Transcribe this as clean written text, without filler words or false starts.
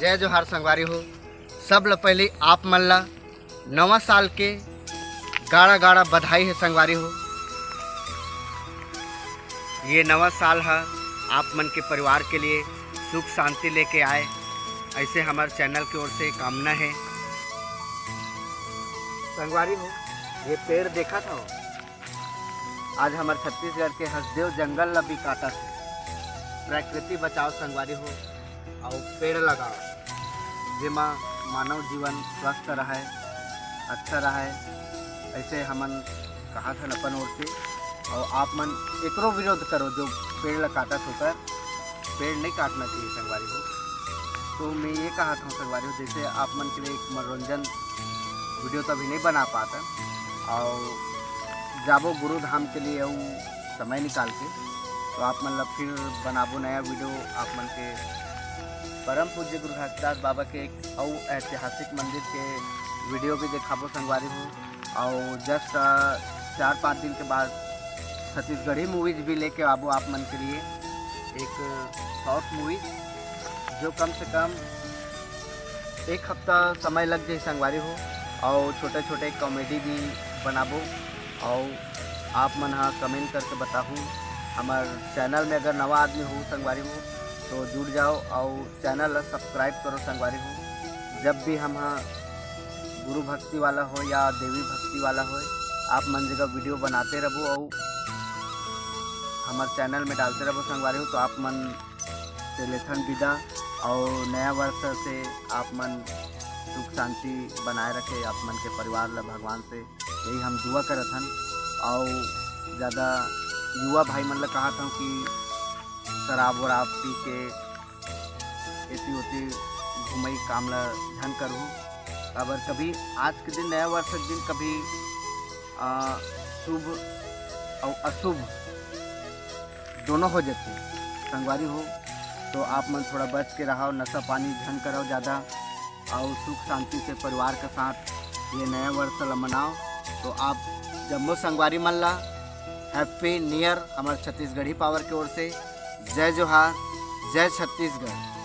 जय जोहार संगवारी हो। सब ल पहले आप मन ला नवा साल के गाड़ा गाड़ा बधाई है संगवारी हो। ये नवा साल है आप मन के परिवार के लिए सुख शांति लेके आए, ऐसे हमारे चैनल की ओर से कामना है संगवारी हो। ये पेड़ देखा था आज हमारे छत्तीसगढ़ के हसदेव जंगल ला भी काटा था। प्रकृति बचाओ संगवारी हो और पेड़ लगाओ, जेमा मानव जीवन स्वस्थ रहे, अच्छा रहे, ऐसे हमन कहा था अपन ओर से। और आप मन एकरो विरोध करो जो पेड़ ला काटा होकर, पेड़ नहीं काटना चाहिए संगवारी हो। तो मैं ये कहा था संगवारी हो, जैसे आप मन के लिए एक मनोरंजन वीडियो तो अभी नहीं बना पाता और जाबो गुरु धाम के लिए समय निकाल के, तो आप मन ला फिर बनाबो नया वीडियो। आप मन के परम पूज्य गुरु घासीदास बाबा के एक और ऐतिहासिक मंदिर के वीडियो भी दिखाबो संगवारी हो। और जस्ट 4-5 दिन के बाद छत्तीसगढ़ी मूवीज भी लेके आबो आप मन के लिए, एक शॉर्ट मूवीज जो कम से कम 1 हफ्ता समय लग जाए संगवारी हो। और छोटे छोटे कॉमेडी भी बनाबो और आप मन हाँ कमेंट करके बताहूँ। हमारे चैनल में अगर नवा आदमी हो संगवारी हो तो जुड़ जाओ और चैनल सब्सक्राइब करो संगवारी हो। जब भी हम हाँ गुरु भक्ति वाला हो या देवी भक्ति वाला हो, आप मन जगह वीडियो बनाते रहो और हमारे चैनल में डालते रहो संगवारी हो। तो आप मन से लेथन विदा और नया वर्ष से आप मन सुख शांति बनाए रखे आप मन के परिवार ला भगवान से, यही हम दुआ करत हन। और ज़्यादा युवा भाई मन ला कहा था कि शराब वराब पी के ऐसी होती घुमई काम ला धन करूँ। अगर कभी आज के दिन नया वर्ष के दिन कभी शुभ और अशुभ दोनों हो जाते संगवारी हो, तो आप मन थोड़ा बच के रहो, नशा पानी धन करो ज़्यादा और सुख शांति से परिवार के साथ ये नया वर्ष ला मनाओ। तो आप जम्मू संगवारी मन ला हैप्पी न्यू ईयर हमारे छत्तीसगढ़ी पावर की ओर से। जय जोहार, जय छत्तीसगढ़।